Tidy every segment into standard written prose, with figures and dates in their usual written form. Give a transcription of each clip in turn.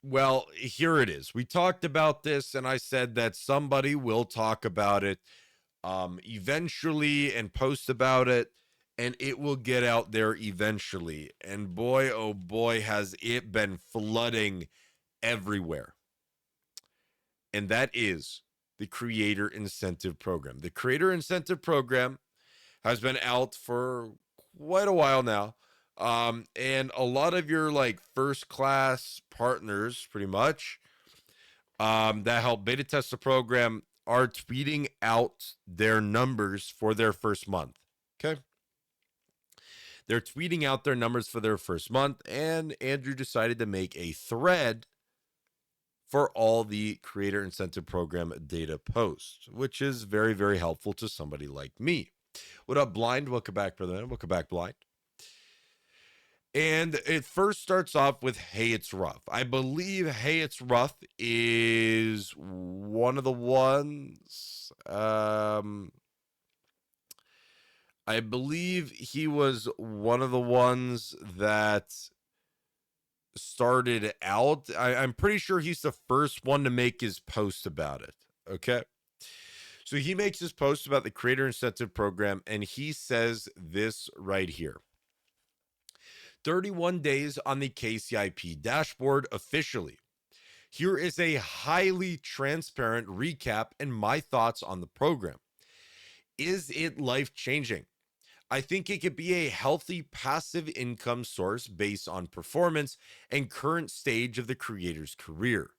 Well, here it is. We talked about this, and I said that somebody will talk about it eventually and post about it, and it will get out there eventually. And boy, oh boy, has it been flooding everywhere. And that is the Creator Incentive Program. The Creator Incentive Program has been out for quite a while now. And a lot of your like first class partners, pretty much, that help beta test the program are tweeting out their numbers for their first month. Okay. They're tweeting out their numbers for their first month, and Andrew decided to make a thread for all the Creator Incentive Program data posts, which is very, very helpful to somebody like me. What up, Blind? Welcome back, brother. Welcome back, Blind. And it first starts off with Hey, It's Rough. I believe Hey, It's Rough is one of the ones. I believe he was one of the ones that started out. I'm pretty sure he's the first one to make his post about it. Okay. So he makes his post about the Creator Incentive Program, and he says this right here. 31 days on the KCIP dashboard officially. Here is a highly transparent recap and my thoughts on the program. Is it life-changing? I think it could be a healthy passive income source based on performance and current stage of the creator's career.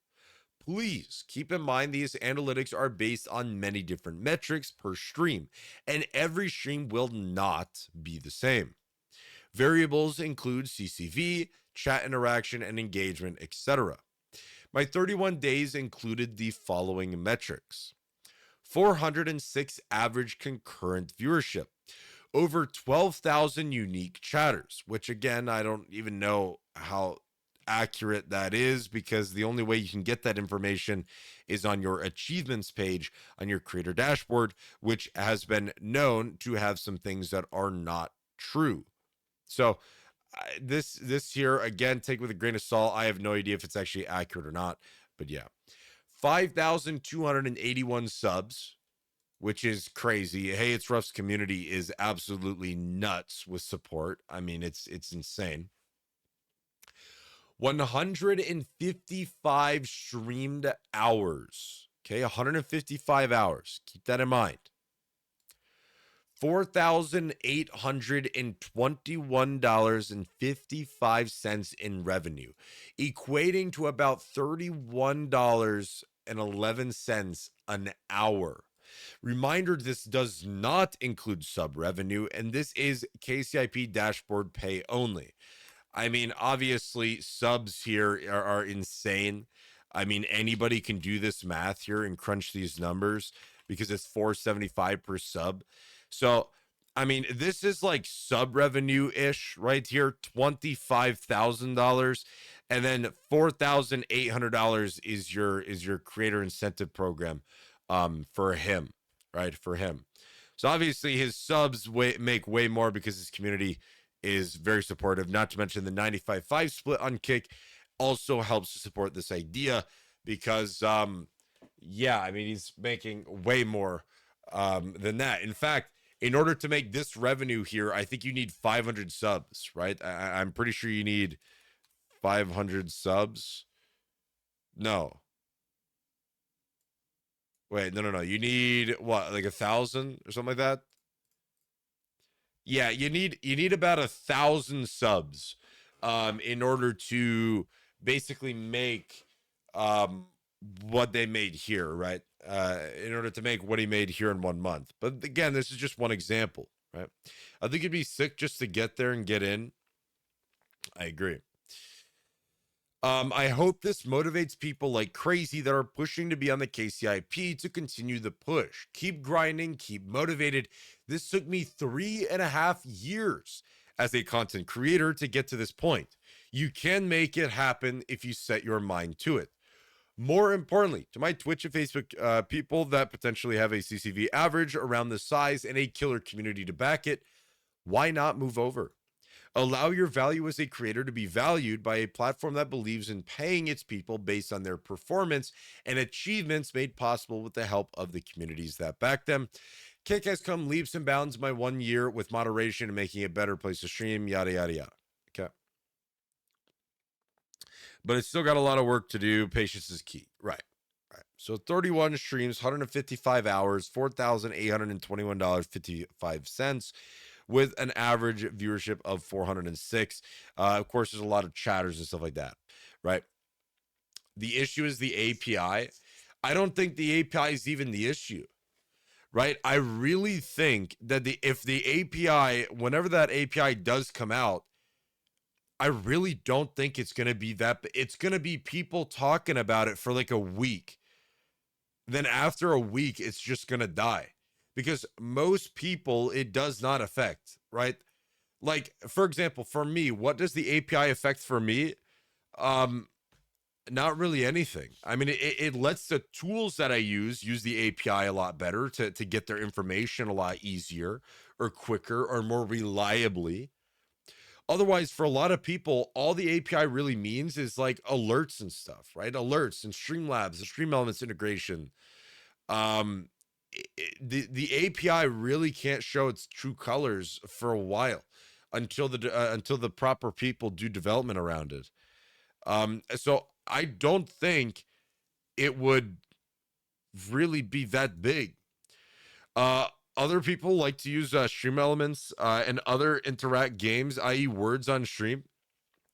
Please keep in mind these analytics are based on many different metrics per stream, and every stream will not be the same. Variables include CCV, chat interaction, and engagement, etc. My 31 days included the following metrics: 406 average concurrent viewership, over 12,000 unique chatters, which again, I don't even know how accurate that is, because the only way you can get that information is on your achievements page on your creator dashboard, which has been known to have some things that are not true. So this here, again, take with a grain of salt. I have no idea if it's actually accurate or not, but yeah. 5,281 subs, which is crazy. Hey, It's Rough's community is absolutely nuts with support. I mean, it's insane. 155 streamed hours. Okay, 155 hours. Keep that in mind. $4,821.55 in revenue, equating to about $31.11 an hour. Reminder, this does not include sub revenue, and this is KCIP dashboard pay only. I mean, obviously, subs here are insane. I mean, anybody can do this math here and crunch these numbers because it's $475 per sub. So, I mean, this is like sub revenue ish right here, $25,000, and then $4,800 is your creator incentive program, for him, right? For him. So obviously his subs make way more because his community is very supportive. Not to mention the 95-5 split on Kick also helps to support this idea because, yeah, I mean, he's making way more than that. In fact, in order to make this revenue here, I think you need 500 subs, right? I'm pretty sure you need 500 subs. No. Wait, no. You need what, like 1,000 or something like that? Yeah, you need about 1,000 subs in order to basically make what they made here, right? In order to make what he made here in 1 month. But again, this is just one example, right? I think it'd be sick just to get there and get in. I agree. I hope this motivates people like crazy that are pushing to be on the KCIP to continue the push. Keep grinding, keep motivated. This took me 3.5 years as a content creator to get to this point. You can make it happen if you set your mind to it. More importantly, to my Twitch and Facebook people that potentially have a CCV average around this size and a killer community to back it, why not move over? Allow your value as a creator to be valued by a platform that believes in paying its people based on their performance and achievements made possible with the help of the communities that back them. Kick has come leaps and bounds in my 1 year with moderation and making it a better place to stream, yada, yada, yada. Okay. But it's still got a lot of work to do. Patience is key. Right. Right. So 31 streams, 155 hours, $4,821.55 with an average viewership of 406. Of course, there's a lot of chatters and stuff like that. Right. The issue is the API. I don't think the API is even the issue. Right. I really think that if the API, whenever that API does come out, I really don't think it's going to be that. It's going to be people talking about it for like a week. Then after a week, it's just going to die because most people, it does not affect, right? Like, for example, for me, what does the API affect for me? Not really anything. I mean, it lets the tools that I use the API a lot better to get their information a lot easier or quicker or more reliably. Otherwise, for a lot of people, all the API really means is like alerts and stuff, right? Alerts and Streamlabs, the Stream Elements integration. The API really can't show its true colors for a while until the proper people do development around it. So I don't think it would really be that big. Other people like to use Stream Elements and other interact games, i.e. words on stream.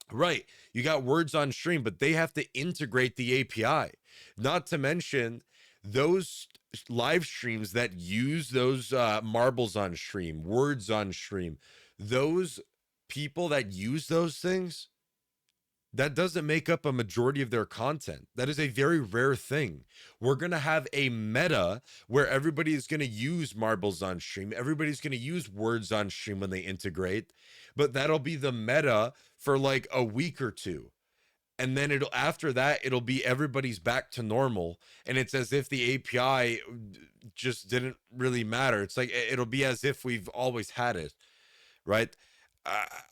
Right. You got words on stream, but they have to integrate the API. Not to mention those live streams that use those marbles on stream, words on stream, those people that use those things, that doesn't make up a majority of their content. That is a very rare thing. We're going to have a meta where everybody is going to use marbles on stream. Everybody's going to use words on stream when they integrate, but that'll be the meta for like a week or two. And then after that, it'll be everybody's back to normal. And it's as if the API just didn't really matter. It's like, it'll be as if we've always had it, right?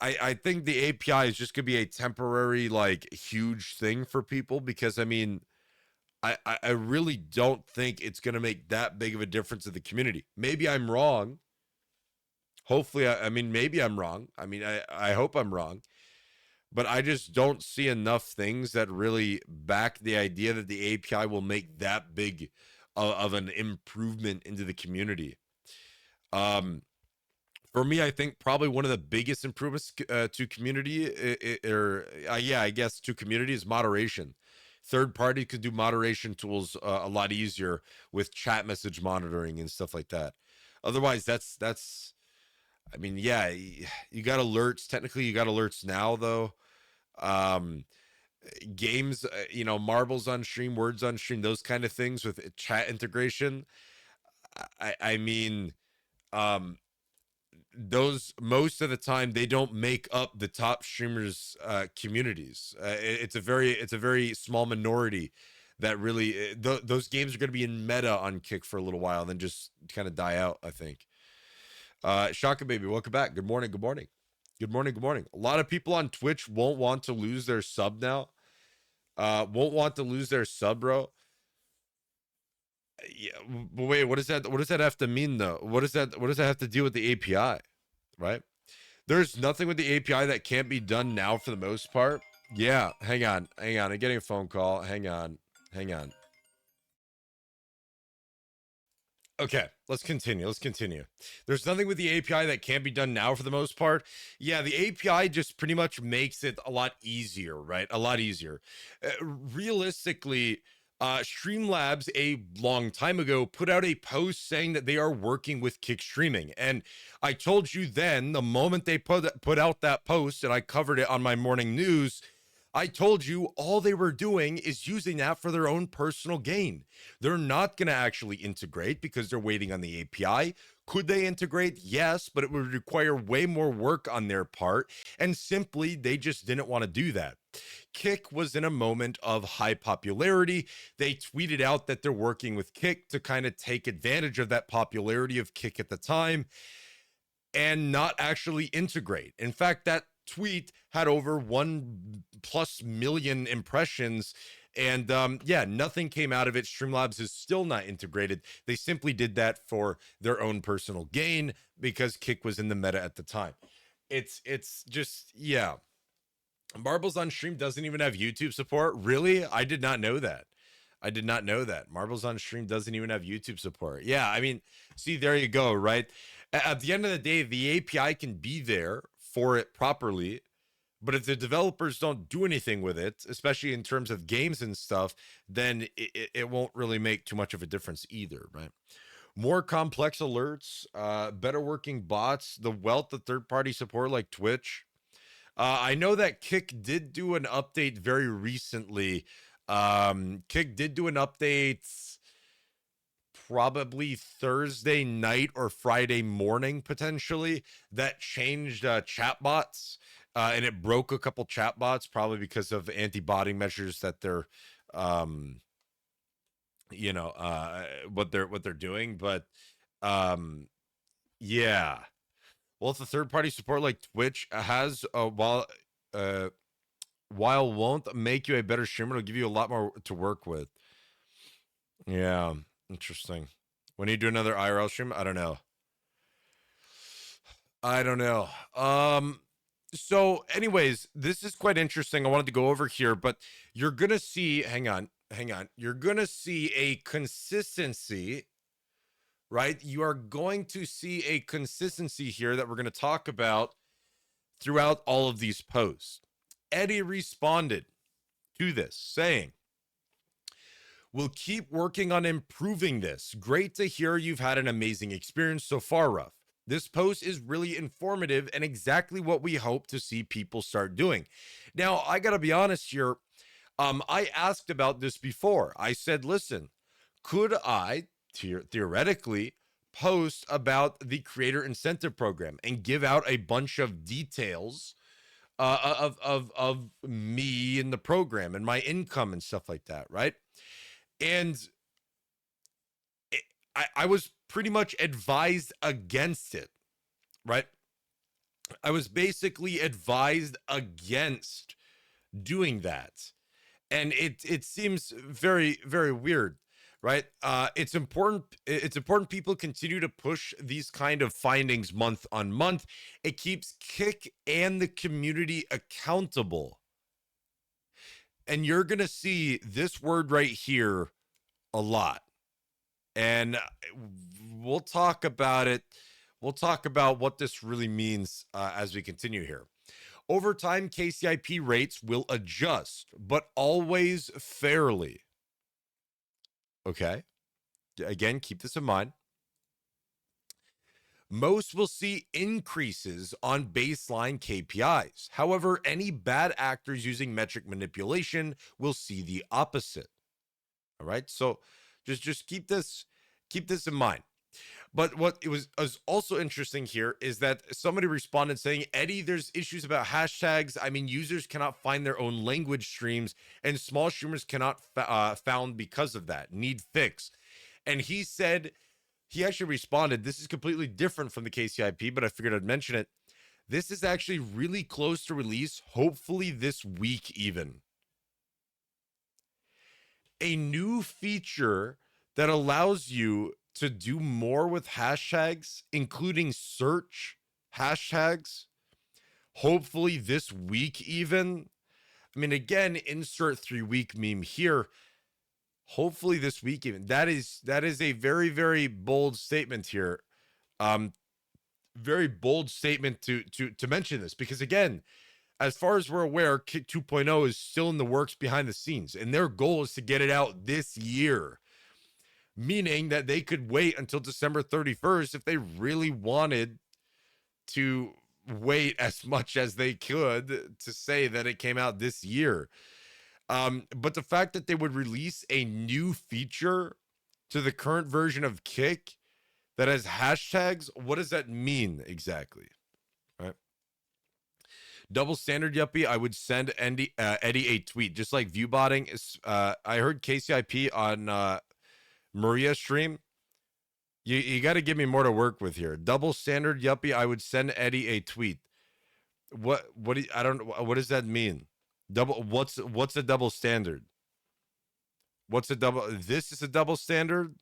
I think the API is just gonna be a temporary, like, huge thing for people because I mean, I really don't think it's gonna make that big of a difference in the community. Maybe I'm wrong. Hopefully, I mean, maybe I'm wrong. I mean, I hope I'm wrong, but I just don't see enough things that really back the idea that the API will make that big of an improvement into the community. For me, I think probably one of the biggest improvements to community, I guess to community is moderation. Third party could do moderation tools a lot easier with chat message monitoring and stuff like that. Otherwise, that's. I mean, yeah, you got alerts. Technically, you got alerts now, though. Games, marbles on stream, words on stream, those kind of things with chat integration. I mean, those most of the time they don't make up the top streamers communities. It's a very small minority that really those games are going to be in meta on Kick for a little while and then just kind of die out, I think. Shaka baby, welcome back. Good morning. A lot of people on Twitch won't want to lose their sub now. Won't want to lose their sub, bro. Yeah, but wait, what does that have to mean though? What does that have to do with the API? Right? There's nothing with the API that can't be done now for the most part. Yeah, hang on. I'm getting a phone call. Hang on. Okay, let's continue. There's nothing with the API that can't be done now for the most part. Yeah, the API just pretty much makes it a lot easier, right? A lot easier. Realistically, Streamlabs a long time ago put out a post saying that they are working with Kick Streaming. And I told you then, the moment they put out that post, and I covered it on my morning news, I told you all they were doing is using that for their own personal gain. They're not going to actually integrate because they're waiting on the API. Could they integrate? Yes, but it would require way more work on their part. And simply, they just didn't want to do that. Kick was in a moment of high popularity. They tweeted out that they're working with Kick to kind of take advantage of that popularity of Kick at the time and not actually integrate. In fact, that tweet had over 1+ million impressions. And yeah, nothing came out of it. Streamlabs is still not integrated. They simply did that for their own personal gain because Kick was in the meta at the time. It's just, yeah. Marbles on Stream doesn't even have YouTube support. Really? I did not know that. I did not know that. Marbles on Stream doesn't even have YouTube support. Yeah, I mean, see, there you go, right? At the end of the day, the API can be there for it properly, but if the developers don't do anything with it, especially in terms of games and stuff, then it won't really make too much of a difference either, right? More complex alerts, better working bots, the wealth of third-party support like Twitch. I know that Kick did do an update very recently. Kick did do an update probably Thursday night or Friday morning, potentially, that changed chatbots. And it broke a couple chatbots, probably because of anti-botting measures that they're, you know, what they're doing. But yeah. Well, if the third-party support like Twitch has, while won't make you a better streamer, it'll give you a lot more to work with. Yeah, interesting. When you do another IRL stream, I don't know. I don't know. So anyways, this is quite interesting. I wanted to go over here, but you're gonna see, hang on. You're gonna see a consistency, right? You are going to see a consistency here that we're gonna talk about throughout all of these posts. Eddie responded to this saying, "We'll keep working on improving this. Great to hear you've had an amazing experience so far, Ruff. This post is really informative and exactly what we hope to see people start doing." Now, I got to be honest here. I asked about this before. I said, listen, could I theoretically post about the creator incentive program and give out a bunch of details of me and the program and my income and stuff like that, right? And I was pretty much advised against it, right? I was basically advised against doing that. And it seems very, very weird, right? It's important people continue to push these kind of findings month on month. It keeps Kick and the community accountable. And you're going to see this word right here a lot. And we'll talk about it. We'll talk about what this really means as we continue here. Over time, KCIP rates will adjust, but always fairly. Okay. Again, keep this in mind. Most will see increases on baseline KPIs. However, any bad actors using metric manipulation will see the opposite. All right. So just keep this in mind. But what it was also interesting here is that somebody responded saying, Eddie, there's issues about hashtags. I mean, users cannot find their own language streams and small streamers cannot found because of that. Need fix. And he said, he actually responded, this is completely different from the KCIP, but I figured I'd mention it. This is actually really close to release, hopefully this week even. A new feature that allows you to do more with hashtags, including search hashtags, hopefully this week even. I mean, again, insert 3-week meme here. Hopefully this week even. That is a very, very bold statement here. Very bold statement to mention this, because again, as far as we're aware, Kick 2.0 is still in the works behind the scenes, and their goal is to get it out this year. Meaning that they could wait until December 31st if they really wanted to wait as much as they could to say that it came out this year. But the fact that they would release a new feature to the current version of Kick that has hashtags, what does that mean exactly? Right? Double standard, Yuppy. I would send Eddie a tweet, just like view botting is. I heard KCIP on Maria stream. You got to give me more to work with here. Double standard, Yuppy. I would send Eddie a tweet. What do you, I don't know, what does that mean? Double, what's a double standard? What's a double, this is a double standard,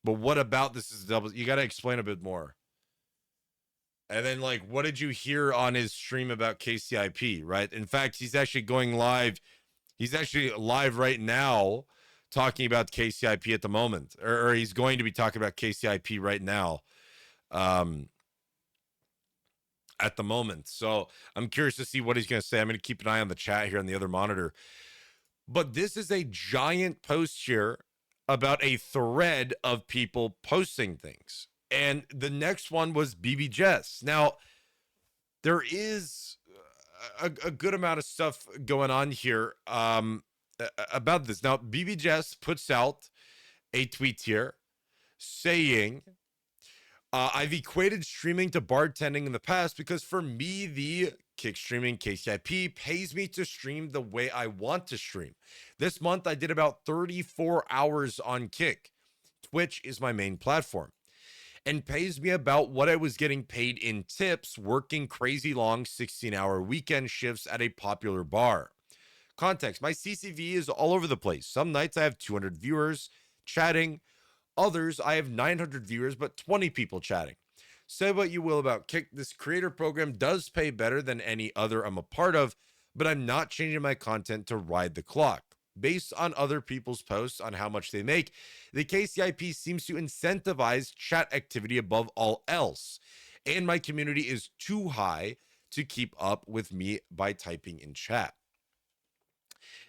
but what about this is a double, you got to explain a bit more. And then, like, what did you hear on his stream about KCIP, right? In fact, he's actually going live. He's actually live right now talking about KCIP at the moment, or he's going to be talking about KCIP right now um, at the moment. So I'm curious to see what he's going to say. I'm going to keep an eye on the chat here on the other monitor. But this is a giant post here about a thread of people posting things. And the next one was BB Jess. Now, there is a good amount of stuff going on here about this. Now, BB Jess puts out a tweet here saying, I've equated streaming to bartending in the past because for me, the Kick streaming KCIP pays me to stream the way I want to stream. This month, I did about 34 hours on Kick. Twitch is my main platform and pays me about what I was getting paid in tips working crazy long 16-hour weekend shifts at a popular bar. Context, my CCV is all over the place. Some nights I have 200 viewers chatting. Others, I have 900 viewers, but 20 people chatting. Say what you will about Kick, this creator program does pay better than any other I'm a part of, but I'm not changing my content to ride the clock. Based on other people's posts on how much they make, the KCIP seems to incentivize chat activity above all else, and my community is too high to keep up with me by typing in chat.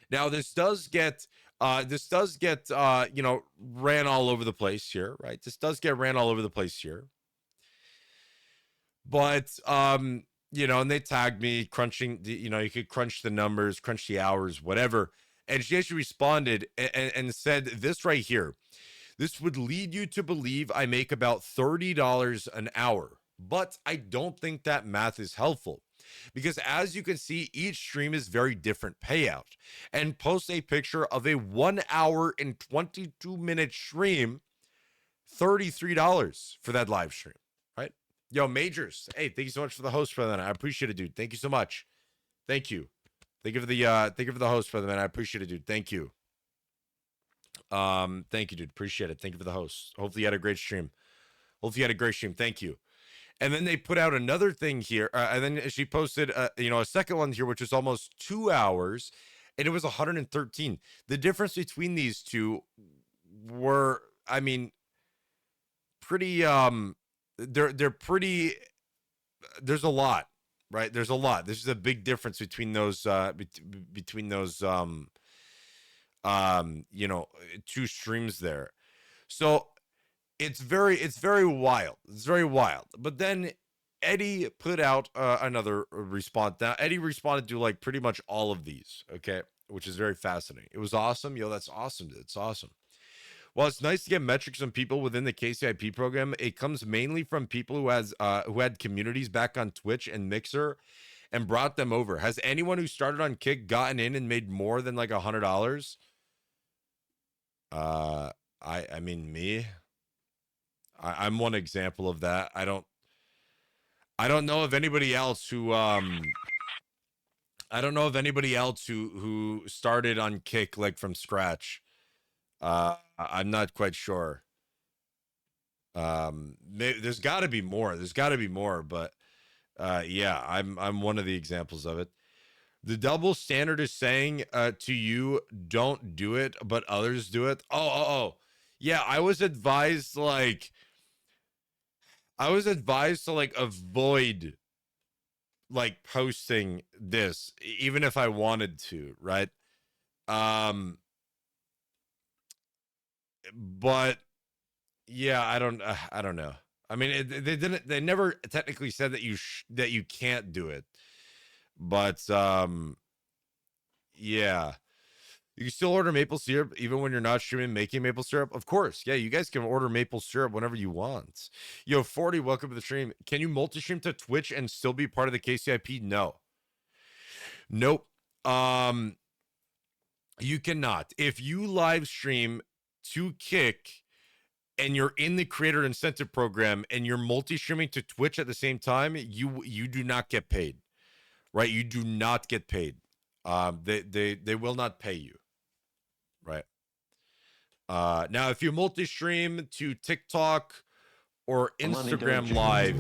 Now, this does get ran all over the place here, right? This does get ran all over the place here. But and they tagged me crunching you could crunch the numbers, crunch the hours, whatever. And she actually responded and said this right here. This would lead you to believe I make about $30 an hour, but I don't think that math is helpful because as you can see, each stream is very different payout. And post a picture of a 1 hour and 22-minute stream, $33 for that live stream, right? Yo, Majors, hey, thank you so much for the host, brother. I appreciate it, dude. Thank you so much. Thank you. Thank you for the host, brother, man. I appreciate it, dude. Thank you. Thank you, dude. Appreciate it. Thank you for the host. Hopefully you had a great stream. Thank you. And then they put out another thing here, and then she posted, a second one here, which was almost 2 hours, and it was 113. The difference between these two were, I mean, pretty. They're pretty. There's a lot, right? There's a lot. This is a big difference between those. Between those. Two streams there. So it's very wild. It's very wild. But then Eddie put out another response. Now Eddie responded to like pretty much all of these, okay, which is very fascinating. It was awesome. Yo, that's awesome. It's awesome. Well, it's nice to get metrics on people within the KCIP program. It comes mainly from people who had communities back on Twitch and Mixer and brought them over. Has anyone who started on Kick gotten in and made more than like $100? I mean me. I'm one example of that. I don't know of anybody else who who started on Kick like from scratch. I'm not quite sure. There's got to be more. But yeah, I'm one of the examples of it. The double standard is saying to you, don't do it, but others do it. Oh. Yeah, I was advised to like avoid like posting this even if I wanted to, right? But yeah, I don't know. I mean, they never technically said that you can't do it. But yeah. You can still order maple syrup even when you're not streaming making maple syrup. Of course. Yeah, you guys can order maple syrup whenever you want. Yo, 40, welcome to the stream. Can you multi-stream to Twitch and still be part of the KCIP? No. Nope. You cannot. If you live stream to Kick and you're in the creator incentive program and you're multi-streaming to Twitch at the same time, you do not get paid. right? You do not get paid. They will not pay you, right? Now, if you multi-stream to TikTok or Instagram Live,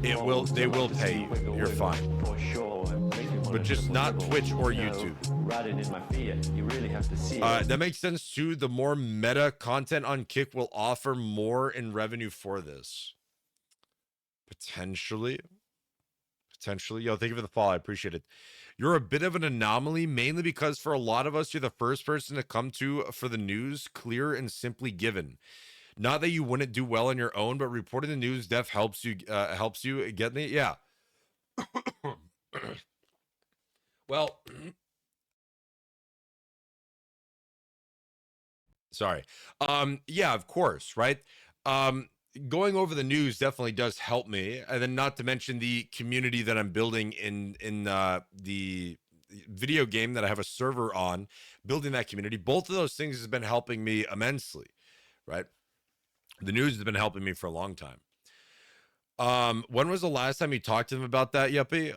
they will pay you. You're fine. But just not Twitch or YouTube. That makes sense too. The more meta content on Kick will offer more in revenue for this. Potentially. Yo, thank you for the follow. I appreciate it. You're a bit of an anomaly, mainly because for a lot of us, you're the first person to come to for the news, clear and simply given. Not that you wouldn't do well on your own, but reporting the news def helps you get it. Yeah. Well, sorry. Yeah, of course, right? Going over the news definitely does help me, and then not to mention the community that I'm building in the video game that I have a server on, building that community. Both of those things has been helping me immensely, right? The news has been helping me for a long time. When was the last time you talked to them about that, Yuppy?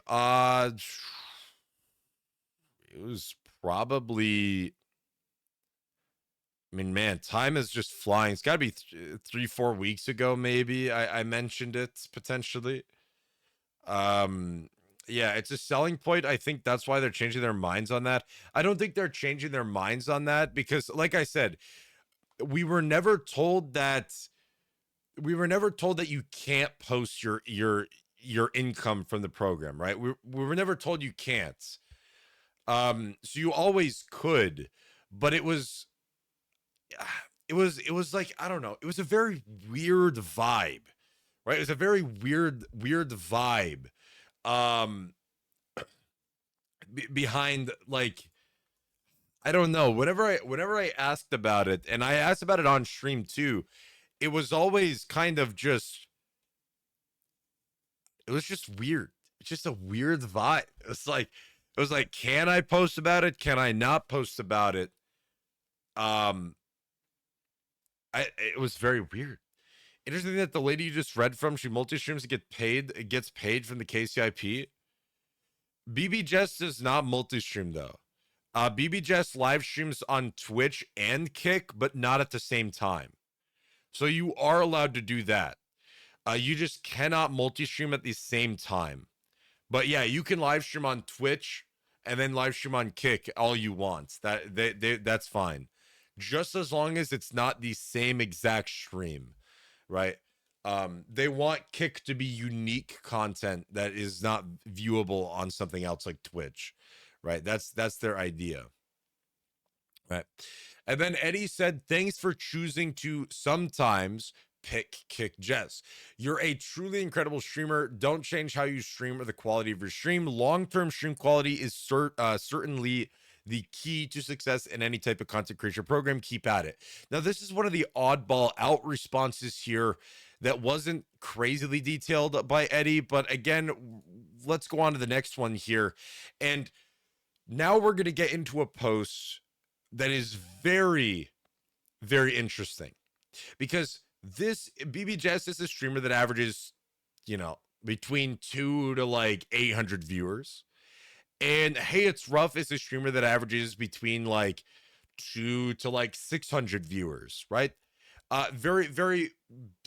It was probably, I mean, man, time is just flying. It's got to be 3-4 weeks ago, maybe. I mentioned it potentially. Yeah, it's a selling point. I think that's why they're changing their minds on that. I don't think they're changing their minds on that because, like I said, we were never told that you can't post your income from the program, right? We were never told you can't. So you always could, but it was like, I don't know, it was a very weird vibe, right? It was a very weird vibe behind, like, I don't know, whenever I asked about it, and I asked about it on stream too, it was always kind of just, it was just weird. It's just a weird vibe. It was like, can I post about it? Can I not post about it? It was very weird. Interesting that the lady you just read from, she multi-streams to gets paid from the KCIP. BB Jess does not multi-stream though. BB Jess live streams on Twitch and Kick, but not at the same time. So you are allowed to do that. You just cannot multi-stream at the same time. But yeah, you can live stream on Twitch and then live stream on Kick all you want. That's fine. Just as long as it's not the same exact stream, right? They want Kick to be unique content that is not viewable on something else like Twitch, right? That's their idea, right? And then Eddie said, thanks for choosing to sometimes pick Kick Jess. You're a truly incredible streamer. Don't change how you stream or the quality of your stream. Long-term stream quality is certainly the key to success in any type of content creation program. Keep at it. Now, this is one of the oddball out responses here that wasn't crazily detailed by Eddie, but again, let's go on to the next one here. And now we're going to get into a post that is very, very interesting, because this BB Jess is a streamer that averages, between 2 to like 800 viewers. And Hey It's Rough is a streamer that averages between like 2 to like 600 viewers, right? Very, very,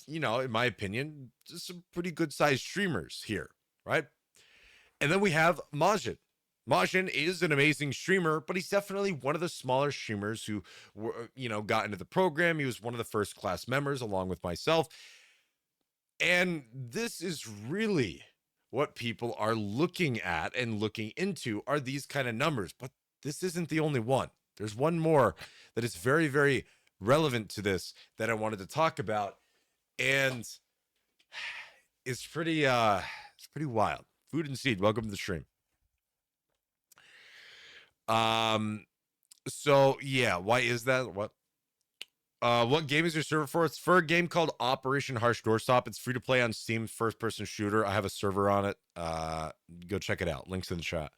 in my opinion, just some pretty good sized streamers here, right? And then we have Majin. Majin is an amazing streamer, but he's definitely one of the smaller streamers who got into the program. He was one of the first class members along with myself. And this is really what people are looking at and looking into, are these kind of numbers. But this isn't the only one. There's one more that is very, very relevant to this that I wanted to talk about. And it's pretty wild. Food and Seed, welcome to the stream. So yeah, why is that? What game is your server for? It's for a game called Operation Harsh Doorstop. It's free to play on Steam, first person shooter. I have a server on it. Go check it out. Links in the chat.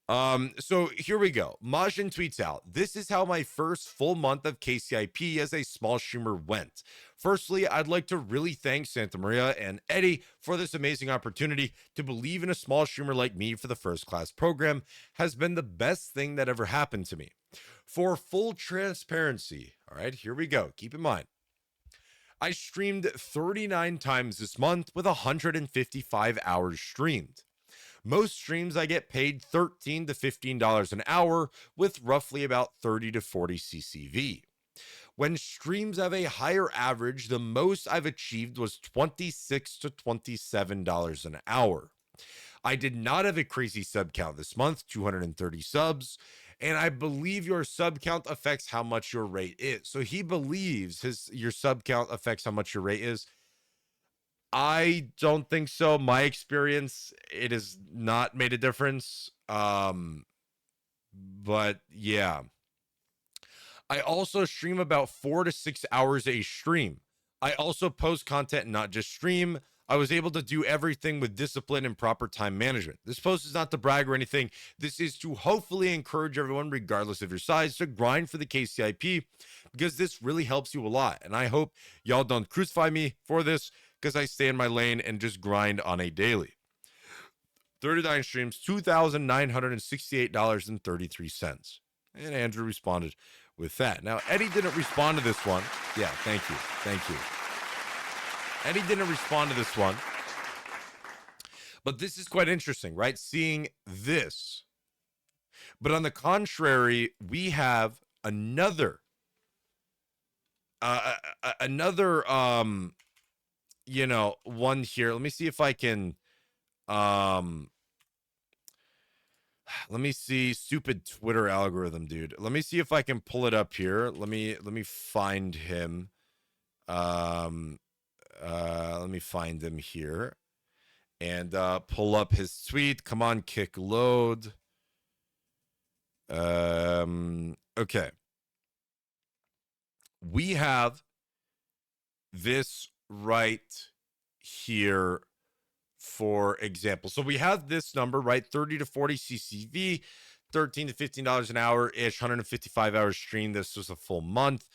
So here we go. Majin tweets out, "This is how my first full month of KCIP as a small streamer went. Firstly, I'd like to really thank Santa Maria and Eddie for this amazing opportunity. To believe in a small streamer like me for the first class program has been the best thing that ever happened to me. For full transparency, all right, here we go. Keep in mind, I streamed 39 times this month with 155 hours streamed. Most streams I get paid $13 to $15 an hour with roughly about 30 to 40 CCV. When streams have a higher average, the most I've achieved was $26 to $27 an hour. I did not have a crazy sub count this month, 230 subs, and I believe your sub count affects how much your rate is." So he believes your sub count affects how much your rate is. I don't think so. My experience, it has not made a difference. But yeah. I also stream about 4 to 6 hours a stream. I also post content, not just stream. I was able to do everything with discipline and proper time management. This post is not to brag or anything. This is to hopefully encourage everyone, regardless of your size, to grind for the KCIP, because this really helps you a lot. And I hope y'all don't crucify me for this, because I stay in my lane and just grind on a daily. 39 streams, $2,968.33. And Andrew responded with that. Now, Eddie didn't respond to this one. Yeah, thank you. Thank you. Eddie didn't respond to this one. But this is quite interesting, right? Seeing this. But on the contrary, we have another one here. Let me see if I can let me see. Stupid Twitter algorithm, dude. Let me see if I can pull it up here. Let me find him. Let me find him here and pull up his tweet. Come on, kick load. Okay. We have this right here, for example. So we have this number, right? 30 to 40 CCV, $13 to $15 an hour ish, 155 hours stream. This was a full month.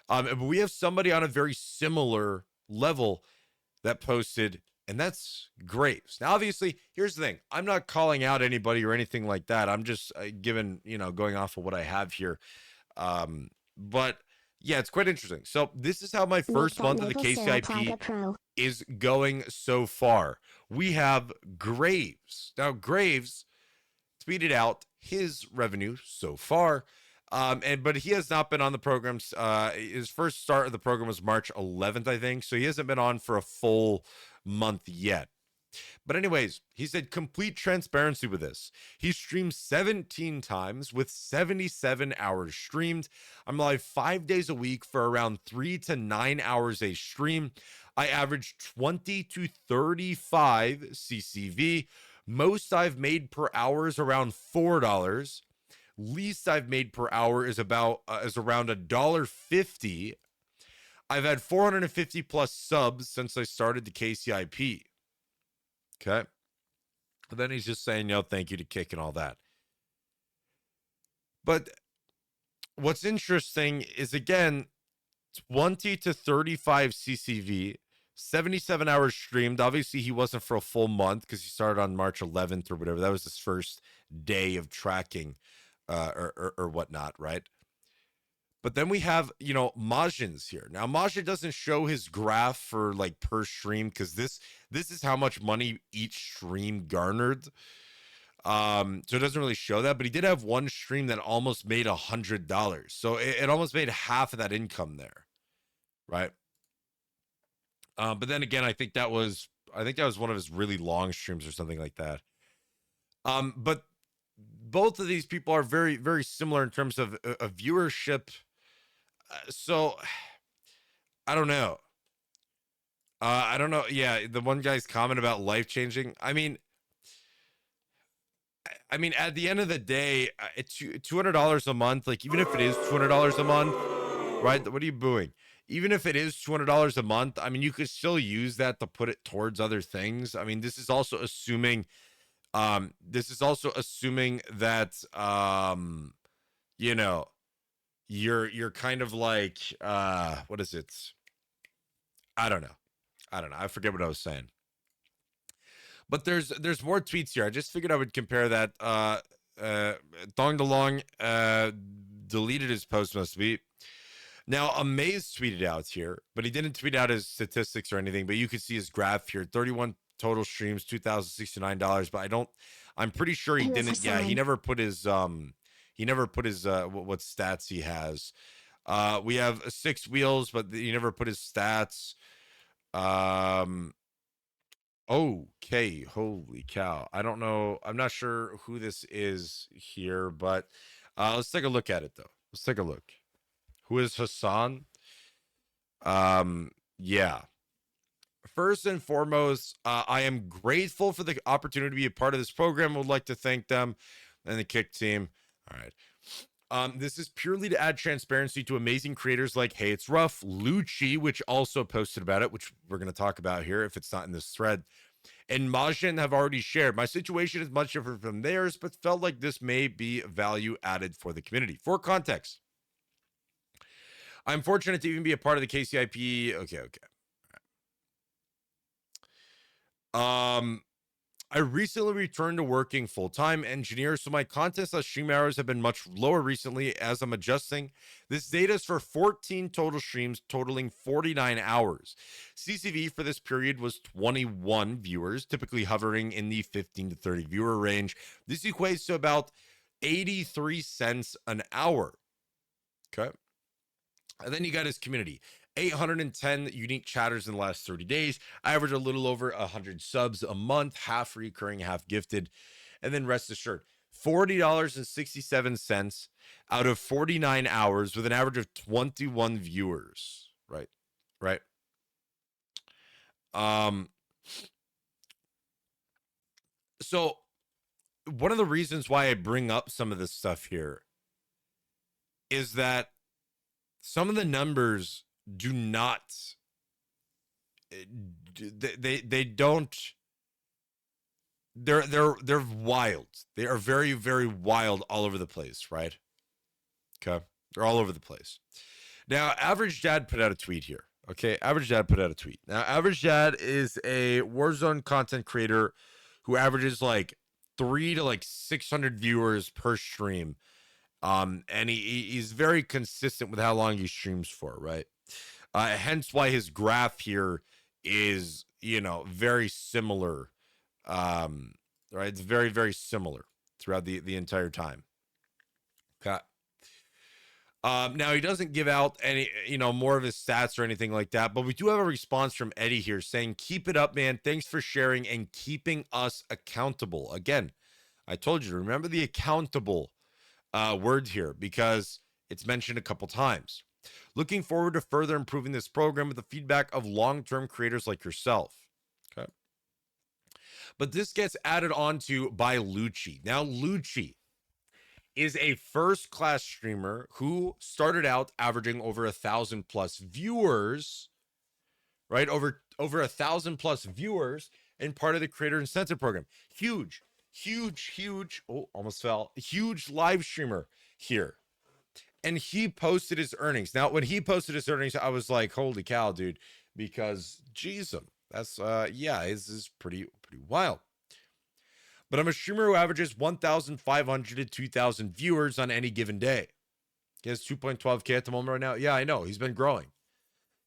But we have somebody on a very similar level that posted, and that's Graves. Now, obviously, here's the thing. I'm not calling out anybody or anything like that. I'm just going off of what I have here. But yeah, it's quite interesting. So this is how my first month of the KCIP is going so far. We have Graves. Now, Graves tweeted out his revenue so far. But he has not been on the program. His first start of the program was March 11th, I think. So he hasn't been on for a full month yet. But anyways, he said complete transparency with this. He streamed 17 times with 77 hours streamed. I'm live 5 days a week for around 3 to 9 hours a stream. I average 20 to 35 CCV. Most I've made per hour is around $4. Least I've made per hour is around $1.50. I've had 450 plus subs since I started the KCIP. Okay. And then he's just saying, thank you to Kick and all that. But what's interesting is, again, 20 to 35 CCV, 77 hours streamed. Obviously, he wasn't for a full month because he started on March 11th or whatever. That was his first day of tracking or whatnot, right? But then we have, Majin's here. Now, Majin doesn't show his graph for like per stream because this is how much money each stream garnered. So it doesn't really show that, but he did have one stream that almost made $100. So it almost made half of that income there, right? But then again, I think that was one of his really long streams or something like that. But both of these people are very, very similar in terms of viewership. So I don't know. Yeah, the one guy's comment about life changing. I mean, at the end of the day, it's $200 a month. Like, even if it is $200 a month, right? What are you booing? Even if it is $200 a month, I mean, you could still use that to put it towards other things. I mean, this is also assuming This is also assuming that you know, you're kind of like what is it? I don't know. I forget what I was saying. But there's more tweets here. I just figured I would compare that. Dong DeLong deleted his post, must be. Now, Amaze tweeted out here, but he didn't tweet out his statistics or anything, but you could see his graph here. 31 total streams, $2,069, but I'm pretty sure he didn't. Yeah, he never put his what stats he has. We have 6 wheels, but he never put his stats. Okay, holy cow. I don't know. I'm not sure who this is here, but let's take a look at it though. Let's take a look. Who is Hassan? Yeah. First and foremost, I am grateful for the opportunity to be a part of this program. I would like to thank them and the Kick team. All right. This is purely to add transparency to amazing creators like Hey It's Rough, Lucci, which also posted about it, which we're going to talk about here if it's not in this thread, and Majin have already shared. My situation is much different from theirs, but felt like this may be value added for the community. For context, I'm fortunate to even be a part of the KCIP. Okay. I recently returned to working full-time engineer, so my content/stream hours have been much lower recently as I'm adjusting. This data is for 14 total streams totaling 49 hours. CCV for this period was 21 viewers, typically hovering in the 15 to 30 viewer range. This equates to about 83 cents an hour. Okay. And then you got his community. 810 unique chatters in the last 30 days. I average a little over 100 subs a month, half recurring, half gifted. And then rest assured, $40.67 out of 49 hours with an average of 21 viewers. Right. So one of the reasons why I bring up some of this stuff here is that some of the numbers do not, they don't, they're wild. They are very, very wild all over the place, right? Okay. They're all over the place. Now, Average Dad put out a tweet here. Okay. Average Dad put out a tweet. Now, Average Dad is a Warzone content creator who averages like 300 to like 600 viewers per stream. And he's very consistent with how long he streams for, right? Hence why his graph here is, very similar. Right? It's very, very similar throughout the entire time. Okay. Now he doesn't give out any, more of his stats or anything like that, but we do have a response from Eddie here saying, keep it up, man. Thanks for sharing and keeping us accountable. Again, I told you, remember the accountable word here because it's mentioned a couple times. Looking forward to further improving this program with the feedback of long-term creators like yourself. Okay. But this gets added on to by Lucci. Now, Lucci is a first-class streamer who started out averaging over 1,000 plus viewers, right? Over 1,000 plus viewers and part of the creator incentive program. Huge. Oh, almost fell. Huge live streamer here. And he posted his earnings. Now, when he posted his earnings, I was like, holy cow, dude, because geez, that's this is pretty wild. But I'm a streamer who averages 1,500 to 2,000 viewers on any given day. He has 2.12K at the moment right now. Yeah, I know. He's been growing.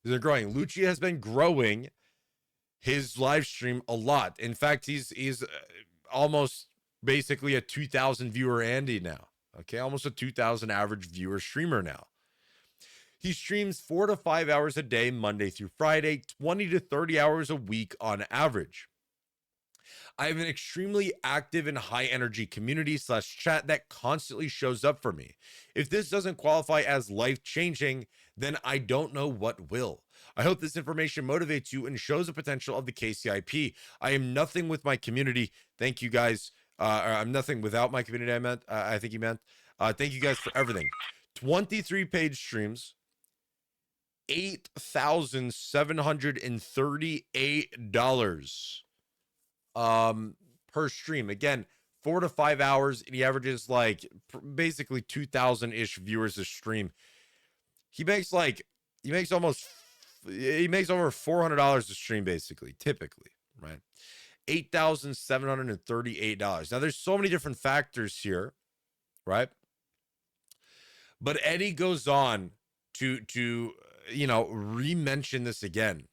Lucci has been growing his live stream a lot. In fact, he's almost basically a 2,000 viewer Andy now. Okay, almost a 2,000 average viewer streamer now. He streams 4 to 5 hours a day, Monday through Friday, 20 to 30 hours a week on average. I have an extremely active and high energy community / chat that constantly shows up for me. If this doesn't qualify as life-changing, then I don't know what will. I hope this information motivates you and shows the potential of the KCIP. I am nothing with my community. Thank you guys. I'm nothing without my community. I think he meant. Thank you guys for everything. 23 paid streams, $8,738 per stream. Again, 4 to 5 hours, and he averages like basically 2,000-ish viewers a stream. He makes he makes over $400 a stream, basically, typically, right? $8,738. Now, there's so many different factors here, right? But Eddie goes on to re-mention this again.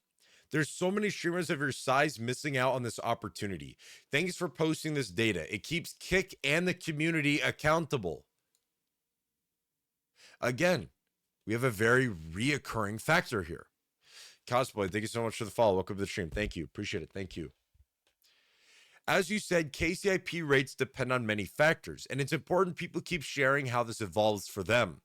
There's so many streamers of your size missing out on this opportunity. Thanks for posting this data. It keeps Kick and the community accountable. Again, we have a very reoccurring factor here. Cosplay, thank you so much for the follow. Welcome to the stream. Thank you. Appreciate it. Thank you. As you said, KCIP rates depend on many factors, and it's important people keep sharing how this evolves for them.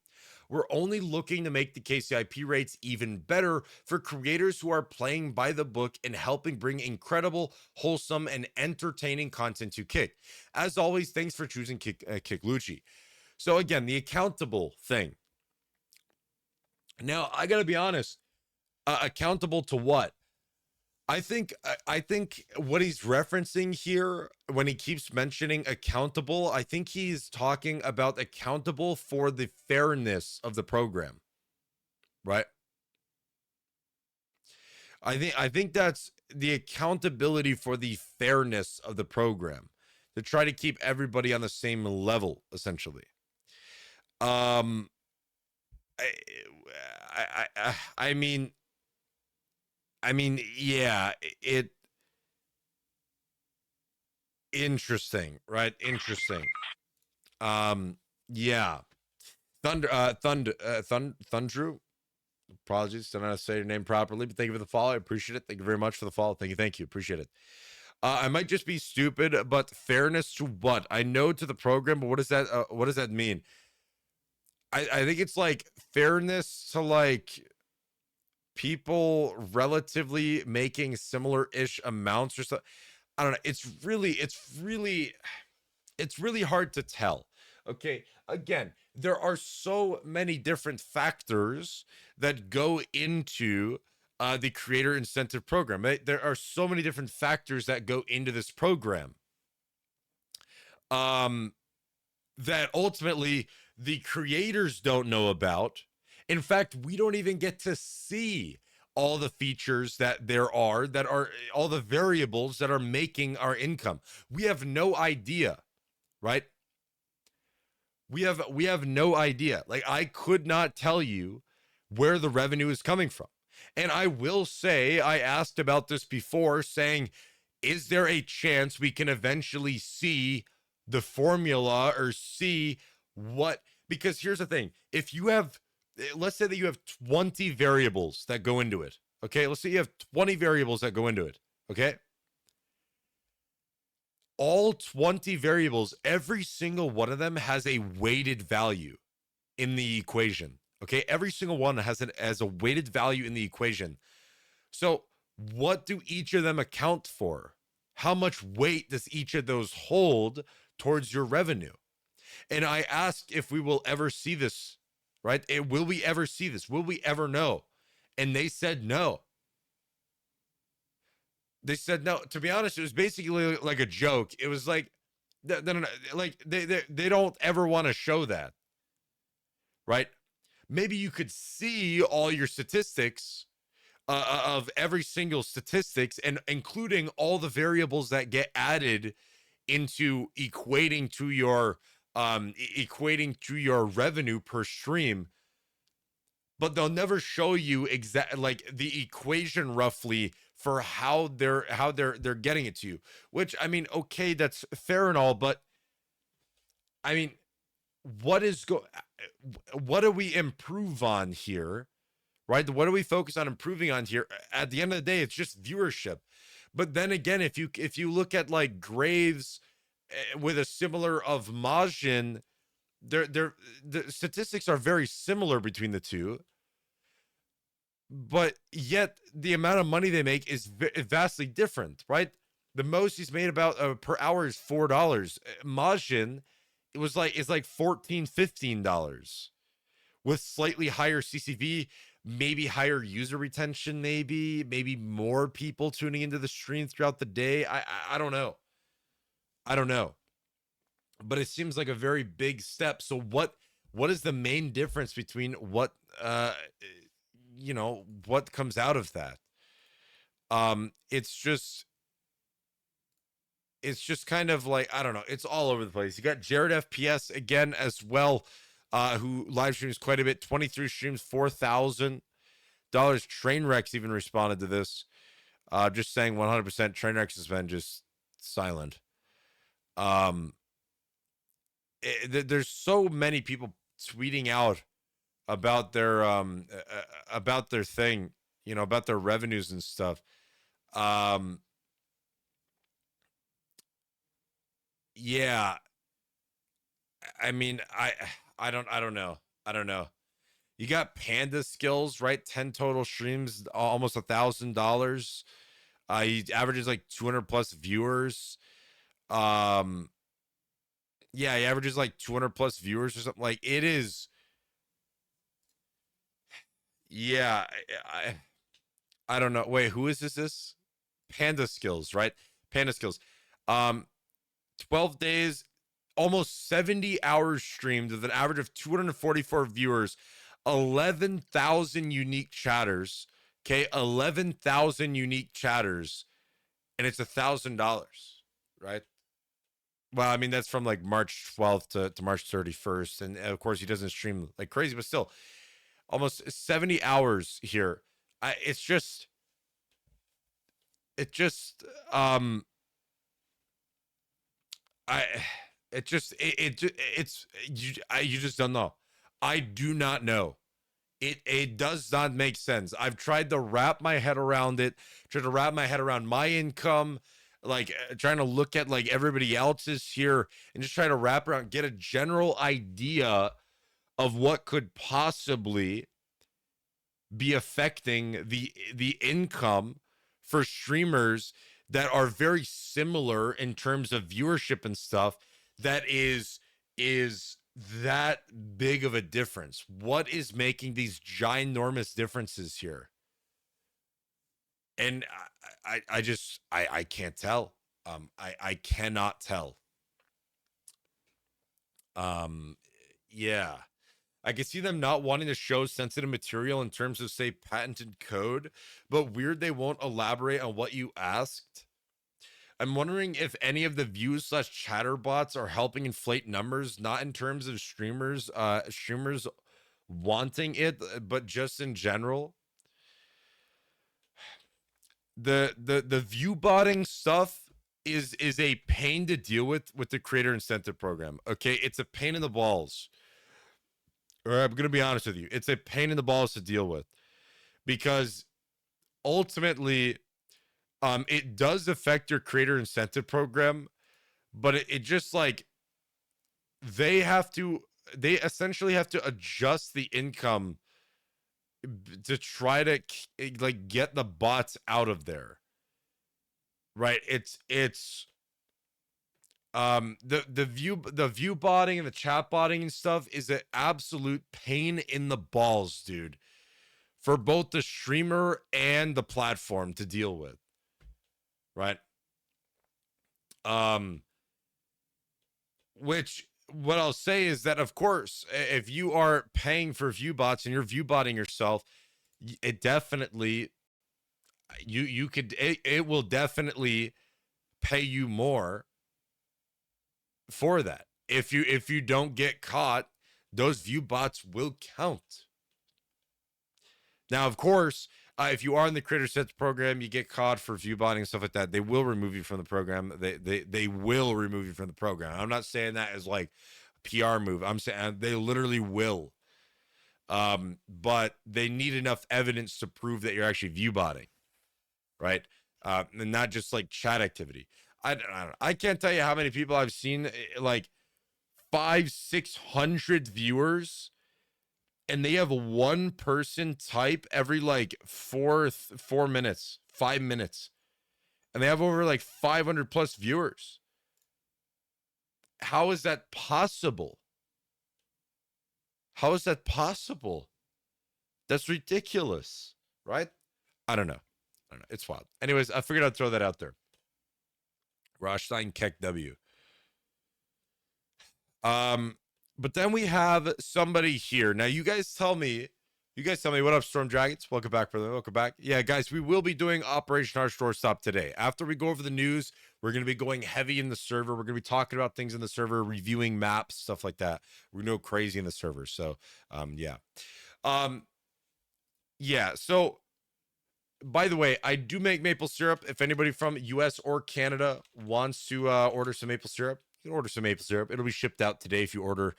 We're only looking to make the KCIP rates even better for creators who are playing by the book and helping bring incredible, wholesome, and entertaining content to Kick. As always, thanks for choosing Kicklucci. So again, the accountable thing. Now, I gotta be honest, accountable to what? I think what he's referencing here when he keeps mentioning accountable, I think he's talking about accountable for the fairness of the program, right? I think that's the accountability for the fairness of the program, to try to keep everybody on the same level, essentially. I mean, yeah, interesting, right? Interesting. Yeah. Thundrew. Apologies, don't know how to say your name properly, but thank you for the follow. I appreciate it. Thank you very much for the follow. Thank you. Appreciate it. I might just be stupid, but fairness to what? I know to the program, but what does that mean? I think it's like fairness to like people relatively making similar-ish amounts or something. I don't know. It's really hard to tell. Okay. Again, there are so many different factors that go into the creator incentive program. There are so many different factors that go into this program. That ultimately the creators don't know about. In fact, we don't even get to see all the features that there are, that are all the variables that are making our income. We have no idea, right? We have no idea. Like, I could not tell you where the revenue is coming from. And I will say, I asked about this before, saying, is there a chance we can eventually see the formula or see what? Because here's the thing. If you have, let's say that you have 20 variables that go into it. Okay. Let's say you have 20 variables that go into it. Okay. All 20 variables, every single one of them has a weighted value in the equation. Okay. Every single one has a weighted value in the equation. So what do each of them account for? How much weight does each of those hold towards your revenue? And I asked if we will ever see this, right? Will we ever see this? Will we ever know? And they said no. They said no. To be honest, it was basically like a joke. It was like, like they don't ever want to show that, right? Maybe you could see all your statistics of every single statistics, and including all the variables that get added into equating to your revenue per stream, but they'll never show you exact like the equation roughly for how they're getting it to you. Which, I mean, okay, that's fair and all, but I mean, what do we improve on here, right? What do we focus on improving on here? At the end of the day, it's just viewership. But then again, if you look at like Graves with a similar of Majin, the statistics are very similar between the two, but yet the amount of money they make is vastly different, right? The most he's made about per hour is $4. Majin, is like $14-15 with slightly higher CCV, maybe higher user retention, maybe more people tuning into the stream throughout the day. I don't know. I don't know, but it seems like a very big step. So what is the main difference between what what comes out of that? It's just kind of like, I don't know, it's all over the place. You got Jared FPS again as well, who live streams quite a bit, 23 streams, $4,000. Trainwrecks even responded to this, just saying 100% Trainwrecks has been just silent. There's so many people tweeting out about their thing, about their revenues and stuff. Yeah, I mean, I don't know. I don't know. You got Panda Skills, right? 10 total streams, almost $1,000. He averages like 200 plus viewers. Um, yeah, he averages like 200 plus viewers or something. Like, it is. Yeah, I don't know. Wait, who is this? Panda Skills, right? Panda Skills. Um, 12 days, almost 70 hours streamed with an average of 244 viewers, 11,000 unique chatters. Okay, 11,000 unique chatters, and it's $1,000, right? Well, I mean, that's from like March 12th to March 31st. And of course, he doesn't stream like crazy, but still, almost 70 hours here. It just, I, you just don't know. I do not know. It does not make sense. I've tried to wrap my head around it, tried to wrap my head around my income, like trying to look at like everybody else's here and just try to wrap around, get a general idea of what could possibly be affecting the income for streamers that are very similar in terms of viewership and stuff, that is that big of a difference. What is making these ginormous differences here? And I can't tell. I cannot tell. um yeah, I can see them not wanting to show sensitive material in terms of, say, patented code, but weird they won't elaborate on what you asked. I'm wondering if any of the views slash chatter bots are helping inflate numbers, not in terms of streamers wanting it, but just in general. The view botting stuff is a pain to deal with the creator incentive program. Okay, it's a pain in the balls. Or I'm gonna be honest with you, it's a pain in the balls to deal with, because ultimately, it does affect your creator incentive program, but it just like they essentially have to adjust the income to try to like get the bots out of there, right? It's the view botting and the chat botting and stuff is an absolute pain in the balls, dude, for both the streamer and the platform to deal with, right? um which, what I'll say is that, of course, if you are paying for view bots and you're view botting yourself, it definitely, you could, it will definitely pay you more for that. If you don't get caught, those view bots will count. Now, of course, if you are in the creator sets program, you get caught for view botting and stuff like that, they will remove you from the program. They will remove you from the program. I'm not saying that as like a PR move. I'm saying they literally will. But they need enough evidence to prove that you're actually view botting, right? And not just like chat activity. I don't know. I can't tell you how many people I've seen, like 500-600 viewers, and they have one person type every like 4 minutes, 5 minutes, and they have over like 500 plus viewers. How is that possible? How is that possible? That's ridiculous, right? I don't know. It's wild. Anyways, I figured I'd throw that out there. Roshstein Keck W. But then we have somebody here. Now, you guys tell me what up, Storm Dragons? Welcome back, brother. Welcome back. Yeah, guys, we will be doing Operation Hard Store Stop today. After we go over the news, we're going to be going heavy in the server. We're going to be talking about things in the server, reviewing maps, stuff like that. We're going to go crazy in the server. So, yeah. Yeah, so by the way, I do make maple syrup. If anybody from US or Canada wants to order some maple syrup, you can order some maple syrup. It'll be shipped out today if you order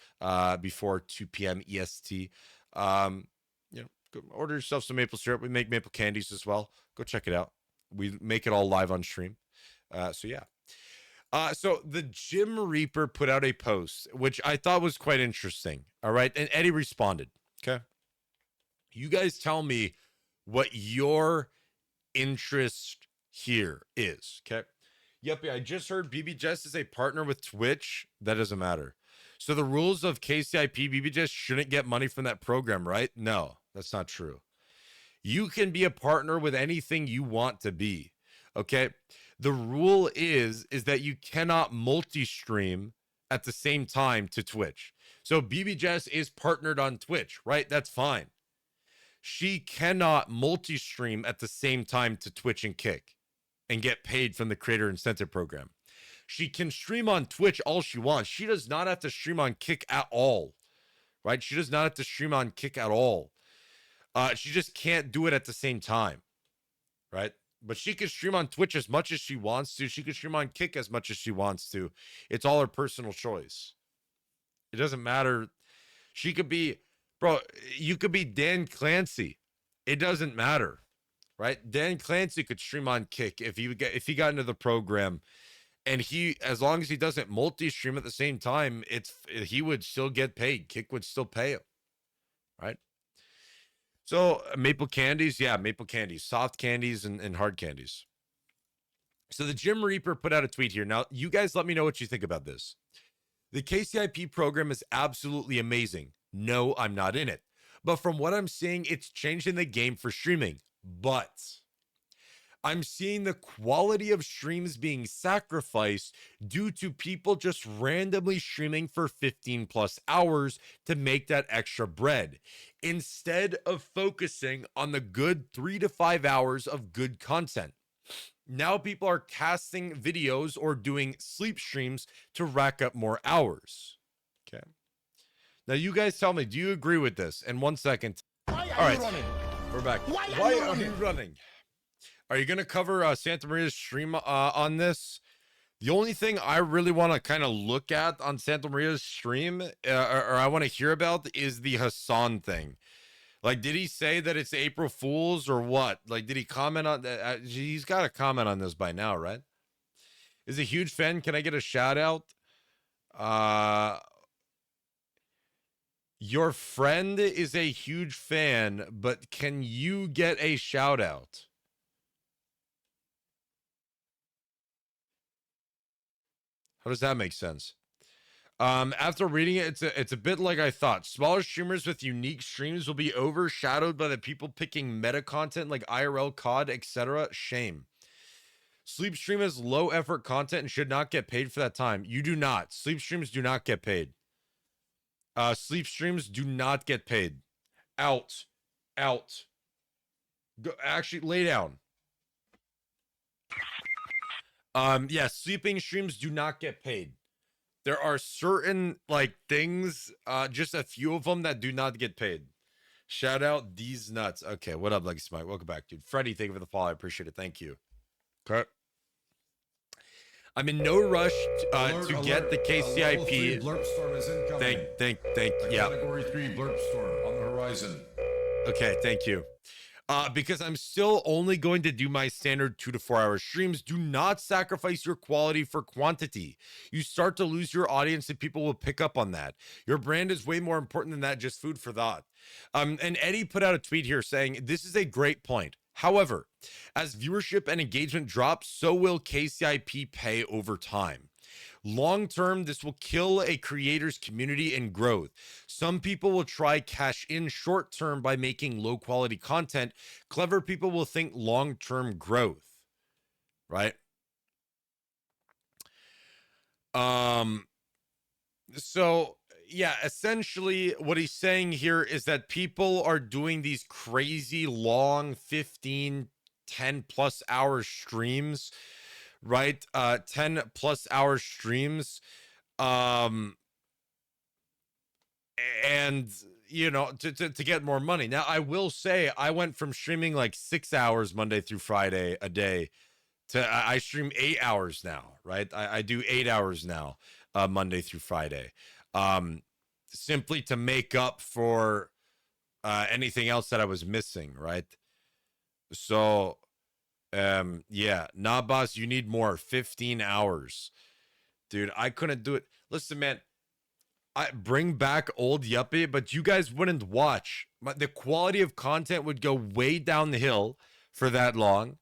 before 2 p.m. EST. You know, go order yourself some maple syrup. We make maple candies as well. Go check it out. We make it all live on stream. So yeah. So the Gym Reaper put out a post, which I thought was quite interesting. All right. And Eddie responded. Okay. You guys tell me what your interest here is. Okay. Yuppy, I just heard BBJS is a partner with Twitch. That doesn't matter. So the rules of KCIP, BBJS shouldn't get money from that program, right? No, that's not true. You can be a partner with anything you want to be. Okay. The rule is that you cannot multi-stream at the same time to Twitch. So BBJS is partnered on Twitch, right? That's fine. She cannot multi-stream at the same time to Twitch and Kick and get paid from the creator incentive program. She can stream on Twitch all she wants. She does not have to stream on Kick at all, right? She does not have to stream on Kick at all. She just can't do it at the same time, right? But she can stream on Twitch as much as she wants to. She can stream on Kick as much as she wants to. It's all her personal choice. It doesn't matter. She could be, bro, you could be Dan Clancy. It doesn't matter, right? Dan Clancy could stream on Kick if he got into the program, and as long as he doesn't multi-stream at the same time, he would still get paid. Kick would still pay him, right? So maple candies, yeah, maple candies, soft candies and hard candies. So the Gym Reaper put out a tweet here. Now, you guys let me know what you think about this. The KCIP program is absolutely amazing. No, I'm not in it. But from what I'm seeing, it's changing the game for streaming. But I'm seeing the quality of streams being sacrificed due to people just randomly streaming for 15 plus hours to make that extra bread, instead of focusing on the good 3 to 5 hours of good content. Now people are casting videos or doing sleep streams to rack up more hours. Okay. Now you guys tell me, do you agree with this? And 1 second. All right, we're back. Why are you running? Are you going to cover Santa Maria's stream on this? The only thing I really want to kind of look at on Santa Maria's stream, or I want to hear about, is the Hassan thing. Like, did he say that it's April Fool's or what? Like, did he comment on that? He's got to comment on this by now, right? Is a huge fan. Can I get a shout out? Your friend is a huge fan, but can you get a shout out? How does that make sense? After reading it, it's a bit like I thought. Smaller streamers with unique streams will be overshadowed by the people picking meta content like IRL, COD, etc. Shame. Sleep stream is low effort content and should not get paid for that time. You do not. Sleep streams do not get paid. Sleep streams do not get paid. Out. Go, actually, lay down. Yeah, sleeping streams do not get paid. There are certain things, just a few of them that do not get paid. Shout out these nuts. Okay, what up, Legacy Mike? Welcome back, dude. Freddie, thank you for the follow. I appreciate it. Thank you. Okay. I'm in no rush to get the KCIP. Blurp storm is incoming. Thank yeah. Category 3 blurp storm on the horizon. Okay, thank you. Because I'm still only going to do my standard 2 to 4 hour streams. Do not sacrifice your quality for quantity. You start to lose your audience and people will pick up on that. Your brand is way more important than that, just food for thought. And Eddie put out a tweet here saying, this is a great point. However, as viewership and engagement drops, so will KCIP pay over time. Long term, this will kill a creator's community and growth. Some people will try cash in short term by making low quality content. Clever people will think long term growth, right? So, yeah, essentially what he's saying here is that people are doing these crazy long 15, 10 plus hour streams, right? 10 plus hour streams. Um, and to get more money. Now, I will say I went from streaming like 6 hours Monday through Friday a day to I stream 8 hours now, right? I do 8 hours now, Monday through Friday, um, simply to make up for anything else that I was missing, right? So, yeah, nah, boss, you need more. 15 hours, dude. I couldn't do it. Listen, man, I bring back old Yuppy, but you guys wouldn't watch. The quality of content would go way down the hill for that long.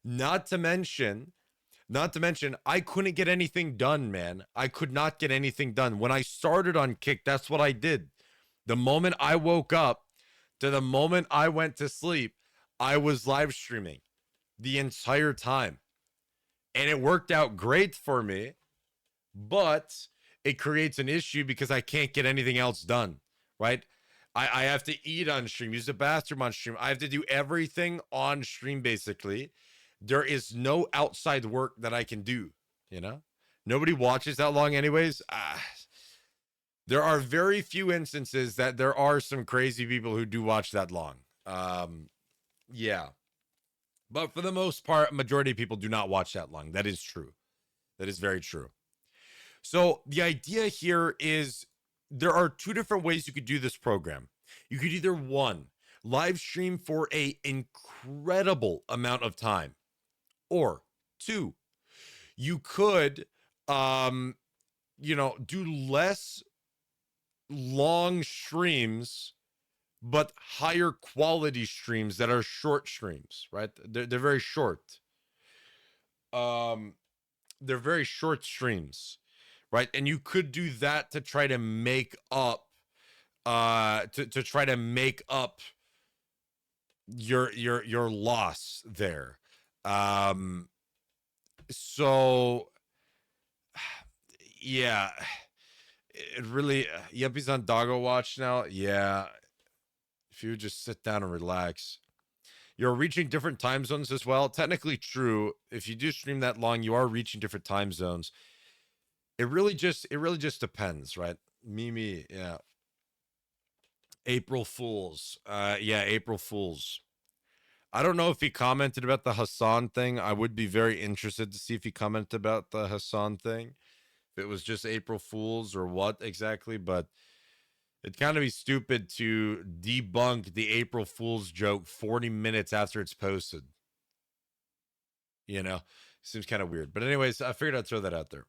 Not to mention, I couldn't get anything done, man. I could not get anything done. When I started on Kick, that's what I did. The moment I woke up to the moment I went to sleep, I was live streaming the entire time. And it worked out great for me, but it creates an issue because I can't get anything else done, right? I have to eat on stream, use the bathroom on stream. I have to do everything on stream, basically. There is no outside work that I can do, you know? Nobody watches that long, anyways. There are very few instances that there are some crazy people who do watch that long. Yeah. But for the most part, majority of people do not watch that long. That is true. That is very true. So the idea here is there are two different ways you could do this program. You could either one, live stream for a incredible amount of time, or two, you could do less long streams but higher quality streams that are short streams, right? They're very short. Um they're very short streams, right? And you could do that to try to make up to try to make up your loss there. Um so yeah, it really Yuppie's on Doggo Watch now. Yeah, if you would just sit down and relax. You're reaching different time zones as well. Technically true. If you do stream that long, you are reaching different time zones. It really just depends, right? Mimi, yeah. April Fools. Yeah, April Fools. I don't know if he commented about the Hassan thing. I would be very interested to see if he commented about the Hassan thing. If it was just April Fools or what exactly, but it'd kind of be stupid to debunk the April Fool's joke 40 minutes after it's posted. You know, seems kind of weird. But anyways, I figured I'd throw that out there.